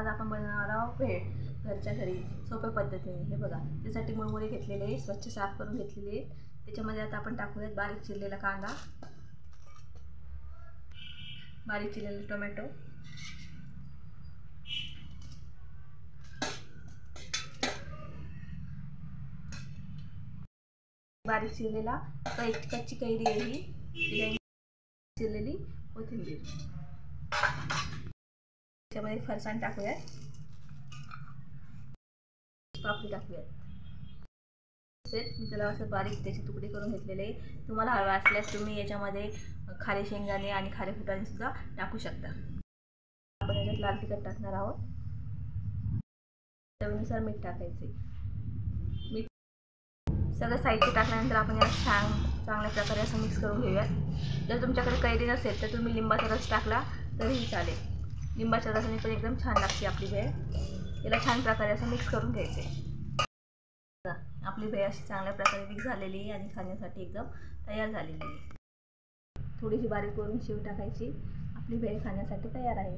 आज आपण बनवणार आहोत भेळ घरच्या घरी सोप्या पद्धतीने। हे बघा, त्यासाठी मुरमुरे घेतलेले, स्वच्छ साफ करून घेतलेले। त्याच्यामध्ये आता आपण टाकूयात बारीक चिरलेला कांदा, बारीक चिरलेला टोमॅटो, बारीक चिरलेला कच्ची कैरी आहे ही, चिरलेली कोथिंबीर। त्याच्यामध्ये फरसाण टाकूयात, पापडी टाकूयात। मी त्याला असं बारीक त्याचे तुकडे करून घेतलेले। तुम्हाला हवे असल्यास तुम्ही याच्यामध्ये खारे शेंगदाणे आणि खारे फुटाणे सुद्धा टाकू शकता। आपण याच्यात लाल तिखट टाकणार आहोत, चवीनुसार मीठ टाकायचे। मीठ सगळं साहित्य टाकल्यानंतर आपण याला चांगल्या प्रकारे असं मिक्स करून घेऊयात। जर तुमच्याकडे कैरी नसेल तर तुम्ही लिंबाचा रस टाकला तरीही चालेल। लिंबाच्या रसाने पण एकदम छान लागते आपली भेळ। याला छान प्रकारे असं मिक्स करून घ्यायचे। आपली भेळ अशी चांगल्या प्रकारे मिक्स झालेली आहे आणि खाण्यासाठी एकदम तयार झालेली आहे। थोडीशी बारीक करून शेव टाकायची, आपली भेळ खाण्यासाठी तयार आहे।